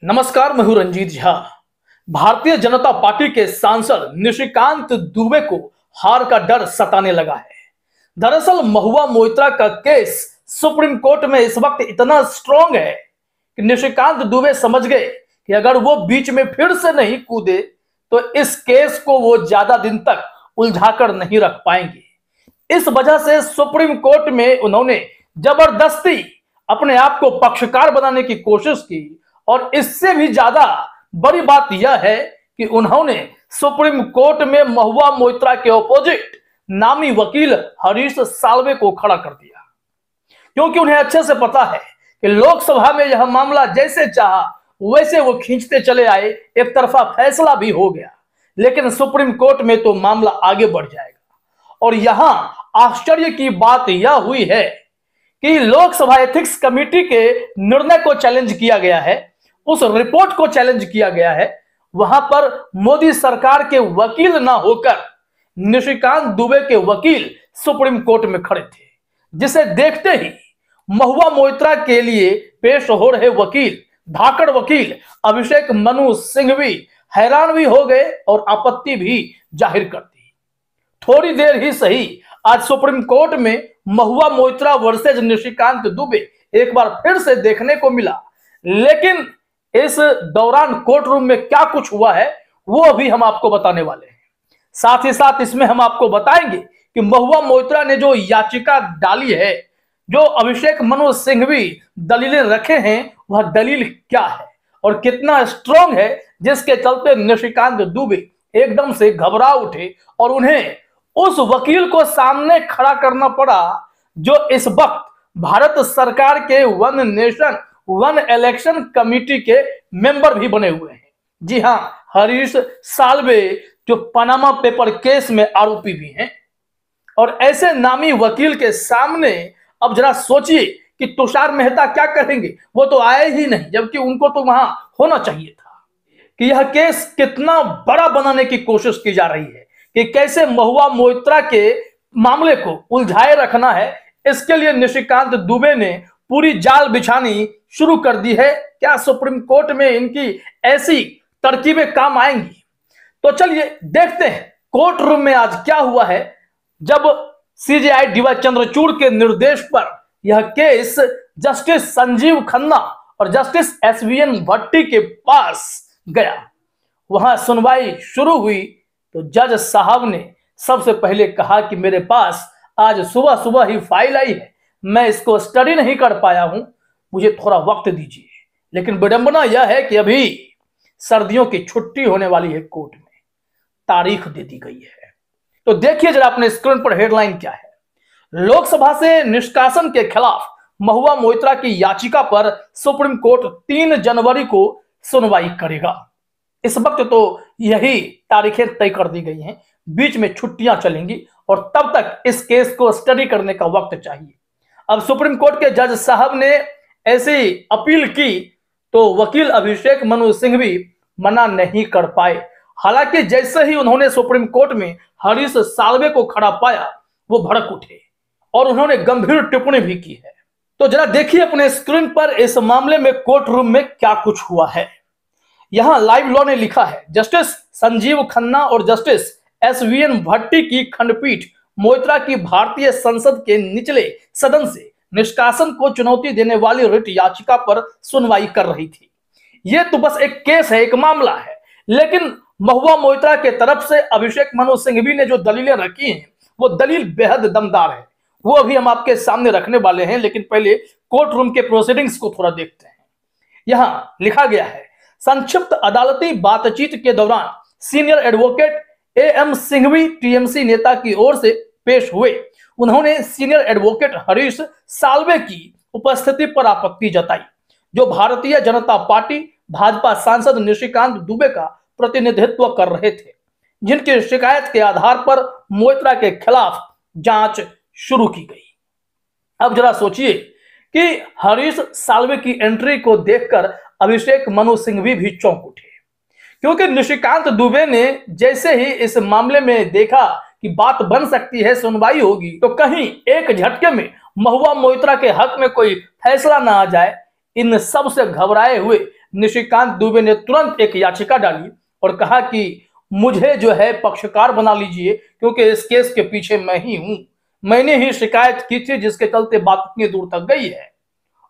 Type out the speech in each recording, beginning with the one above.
नमस्कार, मैं हूं रंजीत झा। भारतीय जनता पार्टी के सांसद निशिकांत दुबे को हार का डर सताने लगा है। दरअसल महुआ मोइत्रा का केस सुप्रीम कोर्ट में इस वक्त इतना स्ट्रांग है कि निशिकांत दुबे समझ गए कि अगर वो बीच में फिर से नहीं कूदे तो इस केस को वो ज्यादा दिन तक उलझाकर नहीं रख पाएंगे। इस वजह से सुप्रीम कोर्ट में उन्होंने जबरदस्ती अपने आप को पक्षकार बनाने की कोशिश की और इससे भी ज्यादा बड़ी बात यह है कि उन्होंने सुप्रीम कोर्ट में महुआ मोइत्रा के ऑपोजिट नामी वकील हरीश साल्वे को खड़ा कर दिया, क्योंकि उन्हें अच्छे से पता है कि लोकसभा में यह मामला जैसे चाहा वैसे वो खींचते चले आए, एक तरफा फैसला भी हो गया, लेकिन सुप्रीम कोर्ट में तो मामला आगे बढ़ जाएगा। और यहां आश्चर्य की बात यह हुई है कि लोकसभा एथिक्स कमेटी के निर्णय को चैलेंज किया गया है, उस रिपोर्ट को चैलेंज किया गया है। वहां पर मोदी सरकार के वकील ना होकर निशिकांत दुबे के वकील सुप्रीम कोर्ट में खड़े थे, जिसे देखते ही महुआ मोइत्रा के लिए पेश हो रहे वकील धाकड़ वकील अभिषेक मनु सिंघवी हैरान भी हो गए और आपत्ति भी जाहिर कर दी। थोड़ी देर ही सही, आज सुप्रीम कोर्ट में महुआ मोइत्रा वर्सेज निशिकांत दुबे एक बार फिर से देखने को मिला, लेकिन इस दौरान कोर्ट रूम में क्या कुछ हुआ है वो अभी हम आपको बताने वाले हैं। साथ ही साथ इसमें हम आपको बताएंगे कि महुआ मोइत्रा ने जो याचिका डाली है, जो अभिषेक मनु सिंघवी दलीलें रखे हैं, वह दलील क्या है और कितना स्ट्रांग है, जिसके चलते निशिकांत दुबे एकदम से घबरा उठे और उन्हें उस वकील को सामने खड़ा करना पड़ा जो इस वक्त भारत सरकार के one nation one election committee के मेंबर भी बने हुए हैं। जी हां, हरीश साल्वे जो पनामा पेपर केस में आरोपी भी हैं। और ऐसे नामी वकील के सामने अब जरा सोचिए कि तुषार मेहता क्या करेंगे, वो तो आए ही नहीं, जबकि उनको तो वहां होना चाहिए था। कि यह केस कितना बड़ा बनाने की कोशिश की जा रही है, कि कैसे महुआ मोइत्रा के मामले को उलझाए रखना है, इसके लिए निशिकांत दुबे ने पूरी जाल बिछानी शुरू कर दी है। क्या सुप्रीम कोर्ट में इनकी ऐसी तरकीबें काम आएंगी? तो चलिए देखते हैं कोर्ट रूम में आज क्या हुआ है, जब सीजेआई डीवाई चंद्रचूड़ के निर्देश पर यह केस जस्टिस संजीव खन्ना और जस्टिस एसवीएन भट्टी के पास गया। वहां सुनवाई शुरू हुई तो जज साहब ने सबसे पहले कहा कि मेरे पास आज सुबह सुबह ही फाइल आई है, मैं इसको स्टडी नहीं कर पाया हूं, मुझे थोड़ा वक्त दीजिए। लेकिन विडंबना यह है कि अभी सर्दियों की छुट्टी होने वाली है, कोर्ट में तारीख दे दी गई है। तो देखिए जरा अपने स्क्रीन पर हेडलाइन क्या है। लोकसभा से निष्कासन के खिलाफ महुआ मोइत्रा की याचिका पर सुप्रीम कोर्ट 3 जनवरी को सुनवाई करेगा। इस वक्त तो यही तारीखें तय कर दी गई हैं, बीच में छुट्टियां चलेंगी और तब तक इस केस को स्टडी करने का वक्त चाहिए। अब सुप्रीम कोर्ट के जज साहब ने ऐसी अपील की तो वकील अभिषेक मनु सिंघवी मना नहीं कर पाए। हालांकि जैसे ही उन्होंने सुप्रीम कोर्ट में हरीश साल्वे को खड़ा पाया, वो भड़क उठे और उन्होंने गंभीर टिप्पणी भी की है। तो जरा देखिए अपने स्क्रीन पर इस मामले में कोर्ट रूम में क्या कुछ हुआ है। यहां लाइव लॉ ने लिखा है, जस्टिस संजीव खन्ना और जस्टिस एसवीएन भट्टी की खंडपीठ मोइत्रा की भारतीय संसद के निचले सदन से निष्कासन को चुनौती देने वाली रिट याचिका पर सुनवाई कर रही थी। यह तो बस एक केस है, एक मामला है, लेकिन महुआ मोइत्रा के तरफ से अभिषेक मनु सिंघवी ने जो दलीलें रखी हैं, वो दलील बेहद दमदार है। वो अभी हम आपके सामने रखने वाले हैं, लेकिन पहले कोर्ट रूम के प्रोसीडिंग्स को थोड़ा देखते हैं। यहां लिखा गया है, संक्षिप्त अदालती बातचीत के दौरान senior advocate am Singhvi TMC नेता की ओर से पेश हुए। उन्होंने सीनियर एडवोकेट हरीश साल्वे की उपस्थिति पर आपत्ति जताई, जो भारतीय जनता पार्टी भाजपा सांसद निशिकांत दुबे का प्रतिनिधित्व कर रहे थे, जिनकी शिकायत के आधार पर मोइत्रा के खिलाफ जांच शुरू की गई। अब जरा सोचिए कि हरीश साल्वे की एंट्री को देखकर अभिषेक मनु सिंघवी भी चौंक उठे, क्योंकि निशिकांत दुबे ने जैसे ही इस मामले में देखा कि बात बन सकती है, सुनवाई होगी, तो कहीं एक झटके में महुआ मोइत्रा के हक में कोई फैसला ना आ जाए, इन सब से घबराए हुए निशिकांत दुबे ने तुरंत एक याचिका डाली और कहा कि मुझे जो है पक्षकार बना लीजिए, क्योंकि इस केस के पीछे मैं ही हूं, मैंने ही शिकायत की थी, जिसके चलते बात इतनी दूर तक गई है।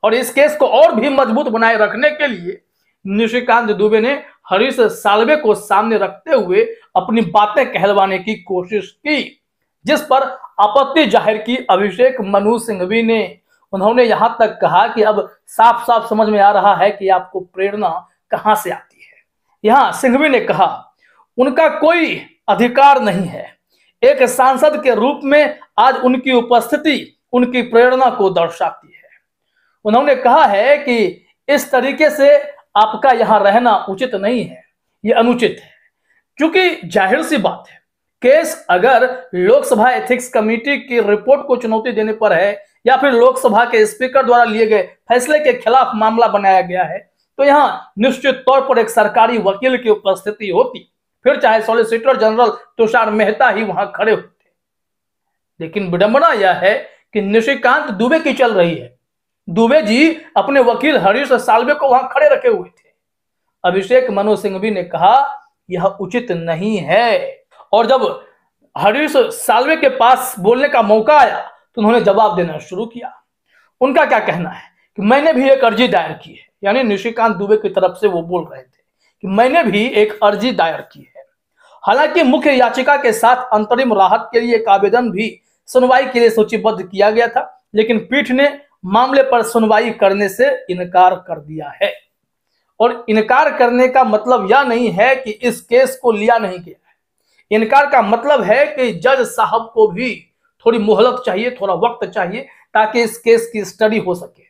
और इस केस को और भी मजबूत बनाए रखने के लिए निशिकांत दुबे ने हरीश साल्वे को सामने रखते हुए अपनी बातें कहलवाने की कोशिश की, जिस पर आपत्ति जाहिर की अभिषेक मनु सिंघवी ने। उन्होंने यहां तक कहा कि अब साफ साफ समझ में आ रहा है कि आपको प्रेरणा कहां से आती है। यहां सिंघवी ने कहा, उनका कोई अधिकार नहीं है, एक सांसद के रूप में आज उनकी उपस्थिति उनकी प्रेरणा को दर्शाती है। उन्होंने कहा है कि इस तरीके से आपका यहां रहना उचित नहीं है, यह अनुचित है, क्योंकि जाहिर सी बात है, केस अगर लोकसभा एथिक्स कमेटी की रिपोर्ट को चुनौती देने पर है या फिर लोकसभा के स्पीकर द्वारा लिए गए फैसले के खिलाफ मामला बनाया गया है, तो यहां निश्चित तौर पर एक सरकारी वकील की उपस्थिति होती, फिर चाहे सॉलिसिटर जनरल तुषार मेहता ही वहां खड़े होते। लेकिन विडंबना यह है कि निशिकांत दुबे की चल रही है। दुबे जी अपने वकील हरीश साल्वे को वहां खड़े रखे हुए थे। अभिषेक मनु सिंघवी ने कहा, यह उचित नहीं है। और जब हरीश साल्वे के पास बोलने का मौका आया तो उन्होंने जवाब देना शुरू किया। उनका क्या कहना है कि मैंने भी एक अर्जी दायर की है, यानी निशिकांत दुबे की तरफ से वो बोल रहे थे कि मैंने भी एक अर्जी दायर की है। हालांकि मुख्य याचिका के साथ अंतरिम राहत के लिए एक आवेदन भी सुनवाई के लिए सूचीबद्ध किया गया था, लेकिन पीठ ने मामले पर सुनवाई करने से इनकार कर दिया है। और इनकार करने का मतलब यह नहीं है कि इस केस को लिया नहीं गया है। इनकार का मतलब है कि जज साहब को भी थोड़ी मोहलत चाहिए, थोड़ा वक्त चाहिए, ताकि इस केस की स्टडी हो सके।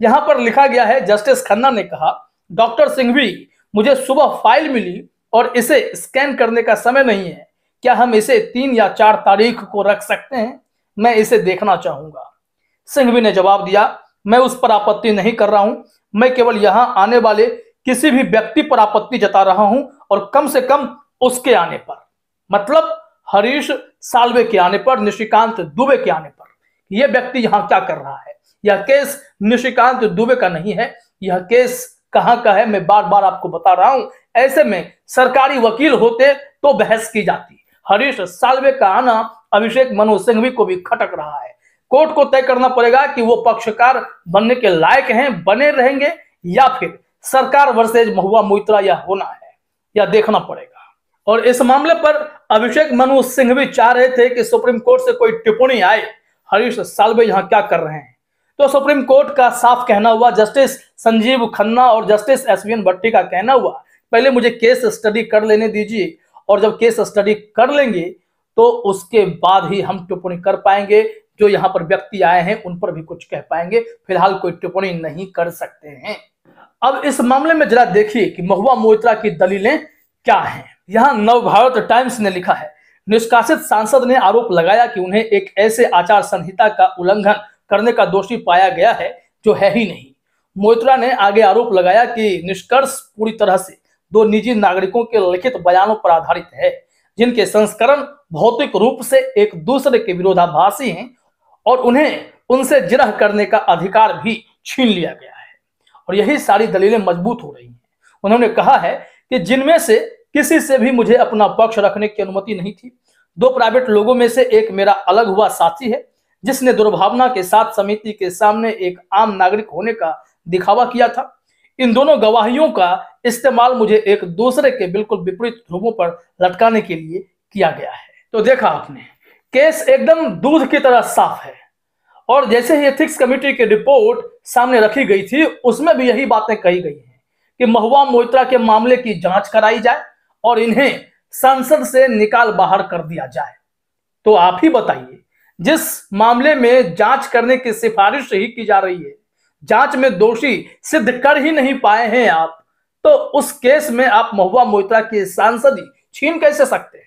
यहां पर लिखा गया है, जस्टिस खन्ना ने कहा, डॉक्टर सिंघवी, मुझे सुबह फाइल मिली और इसे स्कैन करने का समय नहीं है, क्या हम इसे 3 या 4 तारीख को रख सकते हैं? मैं इसे देखना चाहूंगा। सिंघवी ने जवाब दिया, मैं उस पर आपत्ति नहीं कर रहा हूं, मैं केवल यहां आने वाले किसी भी व्यक्ति पर आपत्ति जता रहा हूं, और कम से कम उसके आने पर, मतलब हरीश साल्वे के आने पर, निशिकांत दुबे के आने पर। यह व्यक्ति यहां क्या कर रहा है? यह केस निशिकांत दुबे का नहीं है, यह केस कहां का है मैं बार बार आपको बता रहा हूं। ऐसे में सरकारी वकील होते तो बहस की जाती। हरीश साल्वे का आना अभिषेक मनु सिंघवी को भी खटक रहा है। कोर्ट को तय करना पड़ेगा कि वो पक्षकार बनने के लायक हैं, बने रहेंगे, या फिर सरकार वर्सेज महुआ मोइत्रा यह होना है, यह देखना पड़ेगा। और इस मामले पर अभिषेक मनु सिंघवी चाह रहे थे कि सुप्रीम कोर्ट से कोई टिप्पणी आए, हरीश साल्वे यहां क्या कर रहे हैं। तो सुप्रीम कोर्ट का साफ कहना हुआ, जस्टिस संजीव खन्ना और जस्टिस एसवीएन भट्टी का कहना हुआ, पहले मुझे केस स्टडी कर लेने दीजिए, और जब केस स्टडी कर लेंगे तो उसके बाद ही हम टिप्पणी कर पाएंगे। जो यहाँ पर व्यक्ति आए हैं उन पर भी कुछ कह पाएंगे, फिलहाल कोई टिप्पणी नहीं कर सकते हैं। अब इस मामले में जरा देखिए कि महुआ मोइत्रा की दलीलें क्या हैं। यहाँ नवभारत टाइम्स ने लिखा है, निष्कासित सांसद ने आरोप लगाया कि उन्हें एक ऐसे आचार संहिता का उल्लंघन करने का दोषी पाया गया है जो है ही नहीं। मोइत्रा ने आगे आरोप लगाया कि निष्कर्ष पूरी तरह से 2 निजी नागरिकों के लिखित बयानों पर आधारित है, जिनके संस्करण भौतिक रूप से एक दूसरे के विरोधाभासी हैं, और उन्हें उनसे जिरह करने का अधिकार भी छीन लिया गया है। और यही सारी दलीलें मजबूत हो रही हैं। उन्होंने कहा है कि जिनमें से किसी से भी मुझे अपना पक्ष रखने की अनुमति नहीं थी। 2 प्राइवेट लोगों में से एक मेरा अलग हुआ साथी है, जिसने दुर्भावना के साथ समिति के सामने एक आम नागरिक होने का दिखावा किया था। इन दोनों गवाहियों का इस्तेमाल मुझे एक दूसरे के बिल्कुल विपरीत ध्रुवों पर लटकाने के लिए किया गया है। तो देखा आपने, केस एकदम दूध की तरह साफ है। और जैसे ही एथिक्स कमेटी की रिपोर्ट सामने रखी गई थी, उसमें भी यही बातें कही गई हैं कि महुआ मोइत्रा के मामले की जांच कराई जाए और इन्हें संसद से निकाल बाहर कर दिया जाए। तो आप ही बताइए, जिस मामले में जांच करने की सिफारिश ही की जा रही है, जांच में दोषी सिद्ध कर ही नहीं पाए हैं आप, तो उस केस में आप महुआ मोइत्रा की सांसदी छीन कैसे सकते हैं?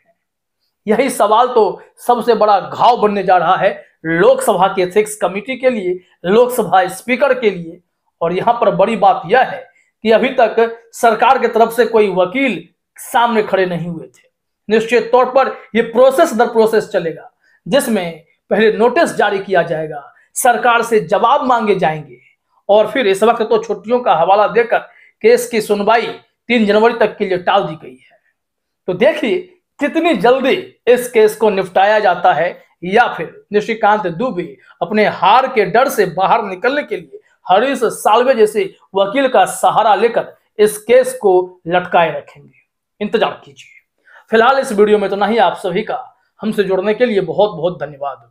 यही सवाल तो सबसे बड़ा घाव बनने जा रहा है लोकसभा की एथिक्स कमेटी के लिए, लोकसभा स्पीकर के लिए। और यहां पर बड़ी बात यह है कि अभी तक सरकार की तरफ से कोई वकील सामने खड़े नहीं हुए थे। निश्चित तौर पर यह प्रोसेस दर प्रोसेस चलेगा, जिसमें पहले नोटिस जारी किया जाएगा, सरकार से जवाब मांगे जाएंगे, और फिर इस वक्त तो छुट्टियों का हवाला देकर केस की सुनवाई 3 जनवरी तक के लिए टाल दी गई है। तो देखिए कितनी जल्दी इस केस को निपटाया जाता है, या फिर निशिकांत दुबे अपने हार के डर से बाहर निकलने के लिए हरीश साल्वे जैसे वकील का सहारा लेकर इस केस को लटकाए रखेंगे। इंतजार कीजिए। फिलहाल इस वीडियो में तो नहीं, आप सभी का हमसे जुड़ने के लिए बहुत बहुत धन्यवाद।